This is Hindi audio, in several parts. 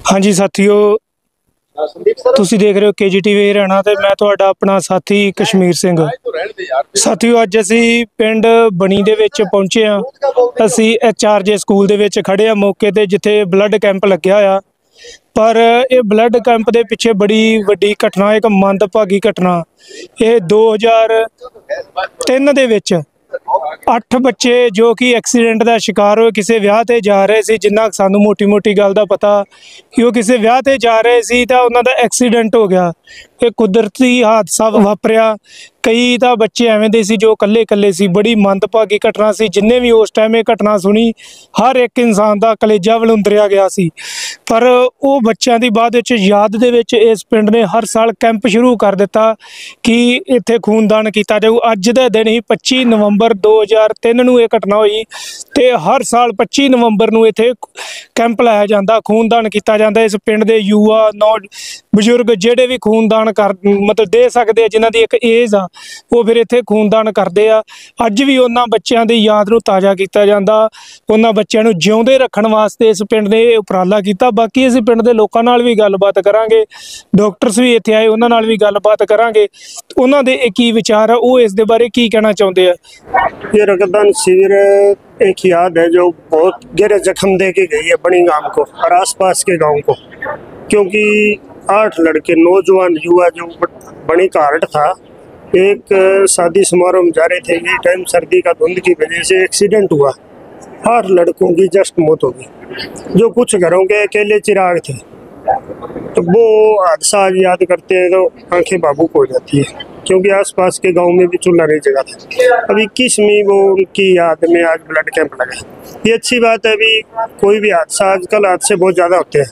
हाँ जी साथियों, ਤੁਸੀਂ ਦੇਖ ਰਹੇ ਹੋ KGTV ਹਰਿਆਣਾ ਤੇ ਮੈਂ ਤੁਹਾਡਾ ਆਪਣਾ ਸਾਥੀ ਕਸ਼ਮੀਰ ਸਿੰਘ। ਸਾਥੀਓ, ਅੱਜ ਅਸੀਂ ਪਿੰਡ ਬਣੀ ਦੇ ਵਿੱਚ ਪਹੁੰਚੇ ਹਾਂ। ਅਸੀਂ HRJ ਸਕੂਲ ਦੇ ਵਿੱਚ ਖੜੇ ਹਾਂ ਮੌਕੇ ਤੇ, ਜਿੱਥੇ ਬਲੱਡ ਕੈਂਪ ਲੱਗਿਆ ਹੋਇਆ। ਪਰ ਇਹ ਬਲੱਡ ਕੈਂਪ ਦੇ ਪਿੱਛੇ ਬੜੀ ਵੱਡੀ ਘਟਨਾ, ਇੱਕ ਮੰਦਭਾਗੀ ਘਟਨਾ। ਇਹ 2003 ਦੇ ਵਿੱਚ 8 ਬੱਚੇ जो कि एक्सीडेंट का शिकार होए, किसी विआह ते जा रहे सी। जिन्ना सानू मोटी मोटी गल दा पता कि वो किसी विआह ते जा रहे सी तां उन्हां दा एक्सीडेंट हो गया। ये कुदरती हादसा वापरिया। कई तां बच्चे एवें दे सी जो कल्ले कल्ले सी। बड़ी मंदभागी घटना सी। जिन्ने भी उस टाइम ये घटना सुनी, हर एक इंसान दा कलेजा वलुंदरिया गया सी। पर वो बच्चों की बाद विच याद दे विच इस पिंड ने हर साल कैंप शुरू कर दिता कि इत्थे खूनदान किया जाऊ। अज दे दिन ही 25 नवंबर 2003 नूं ये घटना हुई ते हर साल 25 नवंबर नूं इत्थे कैंप लाया जाता, खूनदान किया जाता। इस पिंड दे युवा नौ बजुर्ग जिहड़े भी खूनदान कर मतलब दे सकते हैं, जिन्हां दी एक एज आ, वो फिर इत्थे खूनदान करते आ। अज भी उन्हां बच्चों की याद नूं ताज़ा किया जाता, उन्हां बच्चों नूं जिउंदे रखण वास्ते इस पिंड ने उपराला किया। बाकी असीं पिंड दे लोकां नाल भी गलबात करांगे, डॉक्टर्स भी इत्थे आए, उन्हां नाल भी गलबात करांगे, उन्हां दे की विचार आ, वो इस दे बारे की कहना चाहुंदे आ। ये रक्तदान शिविर एक याद है जो बहुत गहरे जख्म दे के गई है बनी गांव को और आसपास के गांव को, क्योंकि 8 लड़के नौजवान युवा जो बनी का हार्ट था, एक शादी समारोह में जा रहे थे। ये टाइम सर्दी का धुंध की वजह से एक्सीडेंट हुआ, 8 लड़कों की जस्ट मौत हो गई, जो कुछ घरों के अकेले चिराग थे। तो वो हादसा आज याद करते हैं तो आंखें भावुक हो जाती है, क्योंकि आसपास के गांव में भी चूल्हा नहीं जगा था। अभी 21वीं वो उनकी याद में आज ब्लड कैंप लगा। ये अच्छी बात है। अभी कोई भी हादसा, आजकल हादसे बहुत ज़्यादा होते हैं,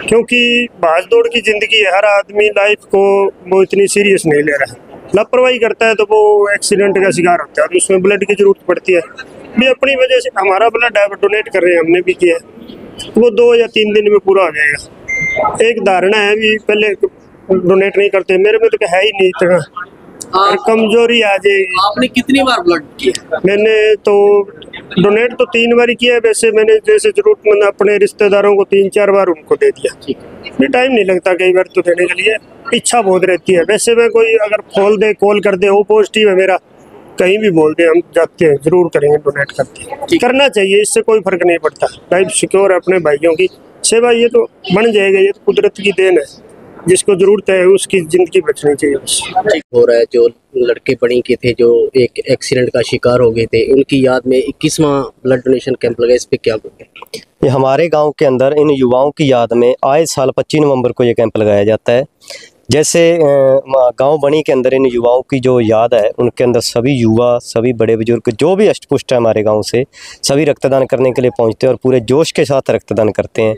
क्योंकि भाग दौड़ की ज़िंदगी है। हर आदमी लाइफ को वो इतनी सीरियस नहीं ले रहा है, लापरवाही करता है तो वो एक्सीडेंट का शिकार होता है और उसमें ब्लड की ज़रूरत पड़ती है। भी अपनी वजह से हमारा ब्लड डोनेट कर रहे हैं, हमने भी किया है, वो 2 या 3 दिन में पूरा हो जाएगा। एक धारणा है भी पहले डोनेट नहीं करते, मेरे में तो है ही नहीं इतना, कमजोरी आ जाएगी। आपने कितनी बार ब्लड किया? मैंने तो डोनेट तो 3 बार किया है। वैसे मैंने जैसे जरूरतमंद अपने रिश्तेदारों को 3-4 बार उनको दे दिया। भी टाइम नहीं लगता कई बार तो देने के लिए, इच्छा बहुत रहती है। वैसे मैं कोई अगर कॉल कर दे, वो पॉजिटिव है मेरा, कहीं भी बोल दे, हम जाते हैं, जरूर करेंगे, डोनेट करते हैं। करना चाहिए, इससे कोई फर्क नहीं पड़ता। लाइफ सिक्योर है, अपने भाइयों की सेवा, ये तो बन जाएगा। ये तो कुदरत की देन है, जिसको जरूरत है उसकी जिंदगी बचनी चाहिए। हो रहा है जो लड़के बड़ी के थे जो एक एक्सीडेंट का शिकार हो गए थे, उनकी याद में 21वां ब्लड डोनेशन कैंप लगा, इस पे क्या बोलते हैं? ये हमारे गांव के अंदर इन युवाओं की याद में आए साल 25 नवंबर को ये कैंप लगाया जाता है। जैसे गांव बनी के अंदर इन युवाओं की जो याद है, उनके अंदर सभी युवा, सभी बड़े बुजुर्ग जो भी अष्टपुष्ट है हमारे गांव से, सभी रक्तदान करने के लिए पहुंचते हैं और पूरे जोश के साथ रक्तदान करते हैं।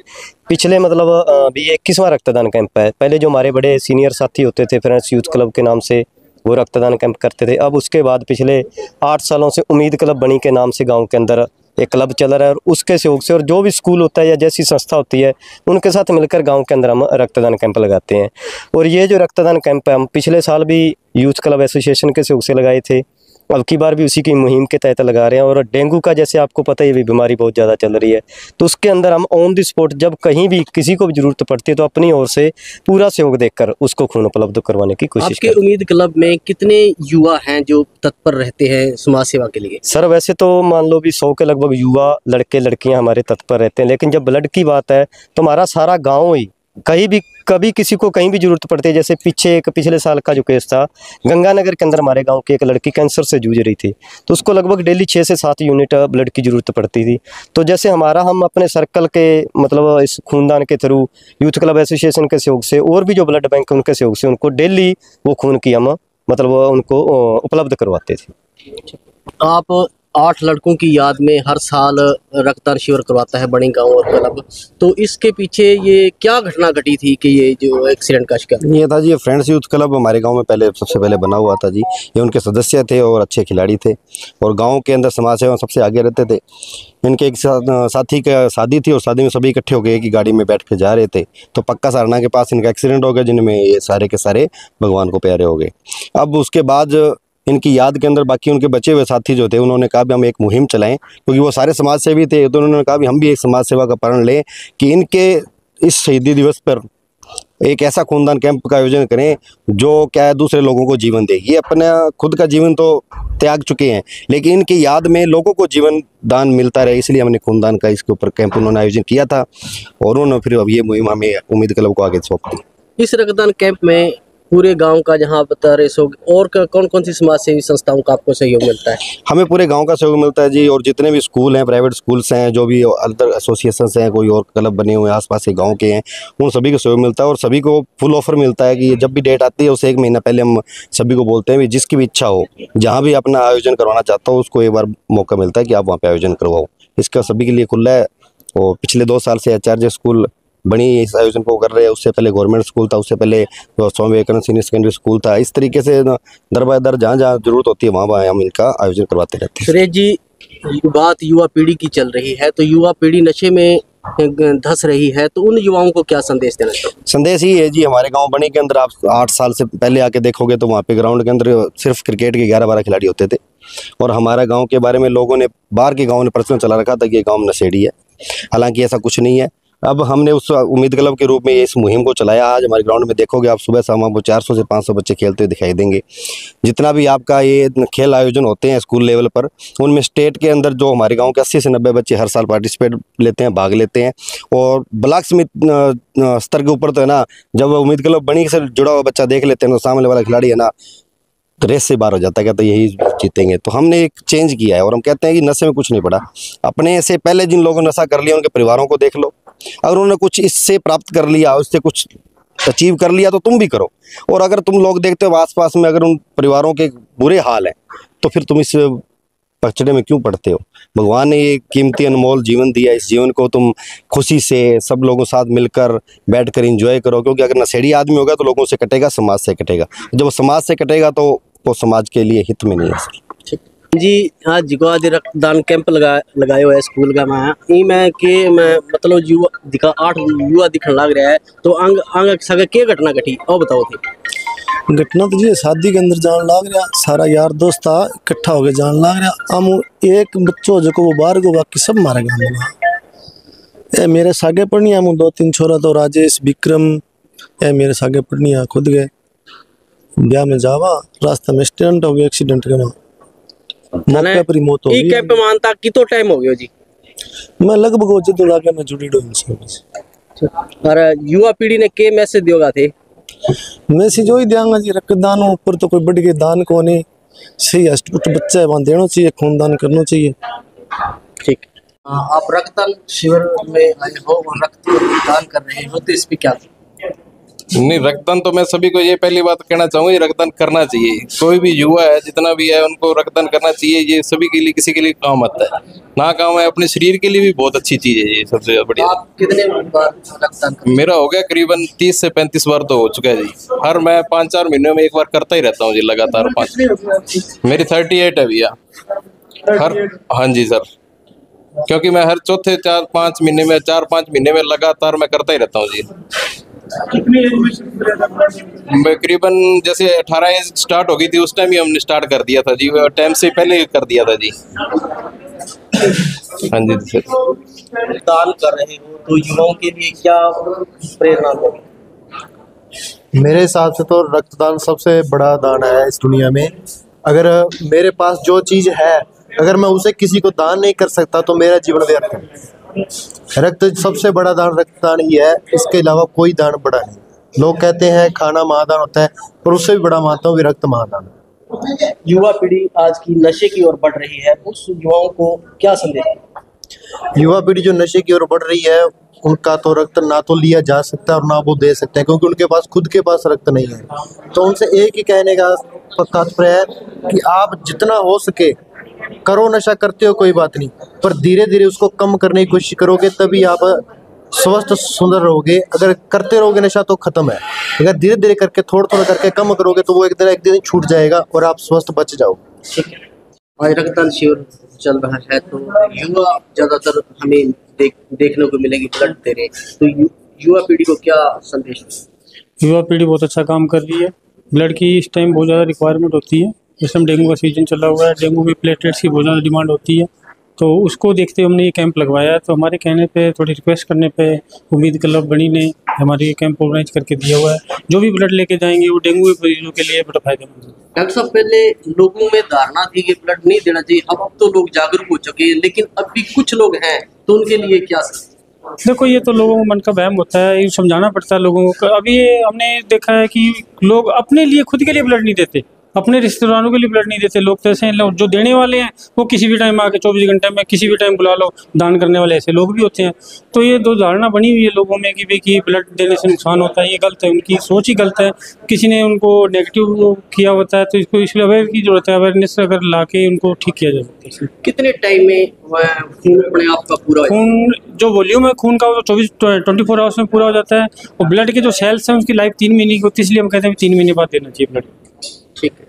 पिछले मतलब भी 21वां रक्तदान कैंप है। पहले जो हमारे बड़े सीनियर साथी होते थे फ्रेंड्स यूथ क्लब के नाम से, वो रक्तदान कैंप करते थे। अब उसके बाद पिछले 8 सालों से उम्मीद क्लब बनी के नाम से गाँव के अंदर एक क्लब चल रहा है, और उसके सहयोग से और जो भी स्कूल होता है या जैसी संस्था होती है, उनके साथ मिलकर गांव के अंदर हम रक्तदान कैंप लगाते हैं। और ये जो रक्तदान कैंप है, हम पिछले साल भी यूथ क्लब एसोसिएशन के सहयोग से लगाए थे, अब की बार भी उसी की मुहिम के तहत लगा रहे हैं। और डेंगू का जैसे आपको पता है, ये भी बीमारी बहुत ज़्यादा चल रही है, तो उसके अंदर हम ऑन द स्पॉट जब कहीं भी किसी को भी ज़रूरत पड़ती है तो अपनी ओर से पूरा सहयोग देकर उसको खून उपलब्ध करवाने की कोशिश करते हैं। आपके उम्मीद क्लब में कितने युवा हैं जो तत्पर रहते हैं समाज सेवा के लिए? सर वैसे तो मान लो भी 100 के लगभग युवा लड़के लड़कियां हमारे तत्पर रहते हैं, लेकिन जब ब्लड की बात है तो हमारा सारा गाँव ही कभी किसी को कहीं भी जरूरत पड़ती है। जैसे पिछले साल का जो केस था, गंगानगर के अंदर हमारे गांव की एक लड़की कैंसर से जूझ रही थी, तो उसको लगभग डेली 6 से 7 यूनिट ब्लड की ज़रूरत पड़ती थी। तो जैसे हम अपने सर्कल के मतलब इस खूनदान के थ्रू यूथ क्लब एसोसिएशन के सहयोग से और भी जो ब्लड बैंक उनके सहयोग से उनको डेली वो खून की हम मतलब उनको उपलब्ध करवाते थे। आप 8 लड़कों की याद में हर साल रक्तदान शिविर करवाता है बड़ी गांव और क्लब, तो इसके पीछे ये क्या घटना घटी थी कि ये जो एक्सीडेंट का शिकार? ये था जी, ये फ्रेंड्स यूथ क्लब हमारे गांव में सबसे पहले बना हुआ था जी। ये उनके सदस्य थे और अच्छे खिलाड़ी थे और गांव के अंदर समाज सेवा सबसे आगे रहते थे। इनके एक साथी का शादी थी और शादी में सभी इकट्ठे हो गए कि गाड़ी में बैठ के जा रहे थे, तो पक्का सारना के पास इनका एक्सीडेंट हो गया, जिनमें ये सारे के सारे भगवान को प्यारे हो गए। अब उसके बाद इनकी याद के अंदर बाकी उनके बचे हुए साथी जो थे, उन्होंने कहा भी हम एक मुहिम चलाएं, क्योंकि वो सारे समाज सेवी थे, तो उन्होंने कहा भी हम भी एक समाज सेवा का प्रण लें कि इनके इस शहीदी दिवस पर एक ऐसा खूनदान कैंप का आयोजन करें जो क्या है दूसरे लोगों को जीवन दे। ये अपना खुद का जीवन तो त्याग चुके हैं, लेकिन इनकी याद में लोगों को जीवन दान मिलता रहे, इसलिए हमने खूनदान का इसके ऊपर कैंप उन्होंने आयोजन किया था और उन्होंने फिर अब ये मुहिम हमें उम्मीद क्लब को आगे सौंप दी। इस रक्तदान कैंप में पूरे गांव का जहां बता रहे सो और कौन कौन सी समाज सेवी संस्थाओं का आपको सहयोग मिलता है? हमें पूरे गांव का सहयोग मिलता है जी, और जितने भी स्कूल हैं, प्राइवेट स्कूल्स हैं, जो भी अदर एसोसिएशंस हैं, कोई और क्लब बने हुए हैं आसपास के गांव के हैं, उन सभी को सहयोग मिलता है और सभी को फुल ऑफर मिलता है कि जब भी डेट आती है उससे 1 महीना पहले हम सभी को बोलते हैं जिसकी भी इच्छा हो, जहाँ भी अपना आयोजन करवाना चाहता हो उसको एक बार मौका मिलता है कि आप वहाँ पर आयोजन करवाओ। इसका सभी के लिए खुला है और पिछले 2 साल से आचार्य स्कूल बनी इस आयोजन को कर रहे हैं। उससे पहले गवर्नमेंट स्कूल था, उससे पहले Swami Vivekananda senior secondary school था। इस तरीके से दर बाय दर जहाँ जहाँ जरूरत होती है वहाँ हम इनका आयोजन करवाते रहते हैं। सुरेश जी, बात युवा पीढ़ी की चल रही है, तो युवा पीढ़ी नशे में धंस रही है, तो उन युवाओं को क्या संदेश देना चाहिए? संदेश ही है जी, हमारे गांव बनी के अंदर आप 8 साल से पहले आके देखोगे तो वहाँ पे ग्राउंड के अंदर सिर्फ क्रिकेट के 11-12 खिलाड़ी होते थे और हमारा गांव के बारे में लोगों ने, बाहर के गांव ने प्रश्न चला रखा था कि ये गांव नशेड़ी है। हालांकि ऐसा कुछ नहीं है। अब हमने उस उम्मीद क्लब के रूप में इस मुहिम को चलाया। आज हमारे ग्राउंड में देखोगे आप सुबह शाम आपको 400 से 500 बच्चे खेलते हुए दिखाई देंगे। जितना भी आपका ये खेल आयोजन होते हैं स्कूल लेवल पर, उनमें स्टेट के अंदर जो हमारे गांव के 80 से 90 बच्चे हर साल पार्टिसिपेट लेते हैं, भाग लेते हैं। और ब्लॉक समिति स्तर के ऊपर तो है ना, जब उम्मीद क्लब बनी से जुड़ा हुआ बच्चा देख लेते हैं तो सामने वाला खिलाड़ी है ना तो रेस से बाहर हो जाता है, कहता है यही जीतेंगे। तो हमने एक चेंज किया है और हम कहते हैं कि नशे में कुछ नहीं पड़ा। अपने से पहले जिन लोगों ने नशा कर लिया उनके परिवारों को देख लो, अगर उन्होंने कुछ इससे प्राप्त कर लिया, उससे कुछ अचीव कर लिया तो तुम भी करो। और अगर तुम लोग देखते हो आसपास में अगर उन परिवारों के बुरे हाल हैं तो फिर तुम इस पचड़े में क्यों पड़ते हो? भगवान ने ये कीमती अनमोल जीवन दिया, इस जीवन को तुम खुशी से सब लोगों के साथ मिलकर बैठकर एंजॉय करो। क्योंकि अगर नशेड़ी आदमी होगा तो लोगों से कटेगा, समाज से कटेगा। जब वो समाज से कटेगा तो वो समाज के लिए हित में नहीं है सर। जी, आज जो आज रक्तदान कैंप लगाए हुए स्कूल का मैं मतलब युवा दिखा 8 युवा दिखने लग रहा है, तो आंग सगे के घटना घटी और बताओ थी। घटना तो जी शादी के अंदर जान लाग रहा, सारा यार दोस्त था इकट्ठा हो गए जान लाग रहा। हम एक बच्चों जो वो बाहर को, बाकी सब मारे गाँव में। मेरे सागे पढ़निया हम 2-3 छोरा तो राजेश विक्रम मेरे सागे पढ़निया खुद गए ब्याह में जावा, रास्ते में एक्सीडेंट हो गया। एक्सीडेंट के मौके पर ही मौत हो गई। कैंप मानता कितो टाइम हो गया जी? मैं लगभग वो जदों लागे मैं जुड़ी डो इनसे। और युवा पीढ़ी ने के मैसेज दियोगा थे? मैसेज वही देंगा जी, रक्तदान ऊपर तो कोई बढ़ के दान को नहीं, सही अष्टपुष्ट बच्चा है वहाँ देना चाहिए, खूनदान करना चाहिए। ठीक। आप रक्तदान शिविर में आए हो और रक्तदान कर रहे हो, तो इस पे क्या? नहीं, रक्तदान तो मैं सभी को ये पहली बात कहना चाहूँगा, ये रक्तदान करना चाहिए। कोई भी युवा है जितना भी है उनको रक्तदान करना चाहिए। ये सभी के लिए किसी के लिए काम आता है ना, काम है अपने शरीर के लिए भी बहुत अच्छी चीज़ है ये, सबसे बढ़िया। आप कितने बार रक्तदान? मेरा हो गया करीबन 30 से 35 बार तो हो चुका है जी। हर मैं 5-4 महीनों में एक बार करता ही रहता हूँ जी, लगातार 5। मेरी 38 है भैया हर। हाँ जी सर, क्योंकि मैं हर चौथे 4-5 महीने में 4-5 महीने में लगातार मैं करता ही रहता हूँ जी। मैं करीबन जैसे 18 एज स्टार्ट हो गई थी उस टाइम ही हमने स्टार्ट कर दिया था जी, टाइम से पहले कर दिया था जी। हाँ जी सर। दान कर रहे हो तो युवाओं के लिए क्या प्रेरणा होगी? मेरे हिसाब से तो रक्तदान सबसे बड़ा दान है इस दुनिया में। अगर मेरे पास जो चीज़ है, अगर मैं उसे किसी को दान नहीं कर सकता तो मेरा जीवन व्यर्थ है। रक्त सबसे बड़ा दान रक्तदान ही है, इसके अलावा कोई दान बड़ा नहीं। लोग कहते हैं खाना महादान होता है, पर उससे भी बड़ा मानता हूँ रक्त महादान। युवा पीढ़ी आज की नशे की ओर बढ़ रही है, उस युवाओं को क्या संदेश? युवा पीढ़ी जो नशे की ओर बढ़ रही है उनका तो रक्त ना तो लिया जा सकता है और ना वो दे सकते हैं, क्योंकि उनके पास खुद के पास रक्त नहीं है। तो उनसे एक ही कहने का तात्पर्य है कि आप जितना हो सके करो, नशा करते हो कोई बात नहीं, पर धीरे धीरे उसको कम करने की कोशिश करोगे तभी आप स्वस्थ सुंदर रहोगे। अगर करते रहोगे नशा तो खत्म है, अगर धीरे धीरे करके थोड़ा थोड़ा करके कम करोगे तो वो एक दिन छूट जाएगा और आप स्वस्थ बच जाओगे। ठीक है। आज रक्तदान शिविर चल रहा है तो युवा ज्यादातर हमें देखने को मिलेगी ब्लड दे रहे, तो युवा पीढ़ी को क्या संदेश? युवा पीढ़ी बहुत अच्छा काम कर रही है। ब्लड की इस टाइम बहुत ज़्यादा रिक्वायरमेंट होती है। इस टाइम डेंगू का सीजन चला हुआ है, डेंगू में प्लेटलेट्स की बहुत ज़्यादा डिमांड होती है। तो उसको देखते हुए हमने ये कैंप लगवाया। तो हमारे कहने पे, थोड़ी रिक्वेस्ट करने पे उम्मीद क्लब बड़ी ने हमारे ये कैंप ऑर्गेनाइज करके दिया हुआ है। जो भी ब्लड लेके जाएंगे वो डेंगू के मरीजों के लिए बड़ा फायदेमंद है। डॉक्टर साहब, पहले लोगों में धारणा थी कि ब्लड नहीं देना चाहिए, अब तो लोग जागरूक हो चुके हैं, लेकिन अब भी कुछ लोग हैं, तो उनके लिए क्या देखो, ये तो लोगों को मन का वहम होता है, ये समझाना पड़ता है लोगों को। अभी ये हमने देखा है कि लोग अपने लिए, खुद के लिए ब्लड नहीं देते, अपने रिश्तेदारों के लिए ब्लड नहीं देते। लोग तो ऐसे हैं, लोग जो देने वाले हैं वो किसी भी टाइम आके 24 घंटे में किसी भी टाइम बुला लो, दान करने वाले ऐसे लोग भी होते हैं। तो ये दो धारणा बनी हुई है लोगों में कि भाई कि ब्लड देने से नुकसान होता है, ये गलत है, उनकी सोच ही गलत है। किसी ने उनको नेगेटिव किया होता है, तो इसको इसलिए अवेयर की जरूरत है। अवेयरनेस अगर ला के उनको ठीक किया जा सकता है। कितने टाइम में खून अपने आप का पूरा खून जो वॉल्यूम है खून का वो 24 आवर्स में पूरा हो जाता है। और ब्लड के जो सेल्स हैं उसकी लाइफ 3 महीने की होती है, इसलिए हम कहते हैं 3 महीने बाद देना चाहिए ब्लड। ठीक है।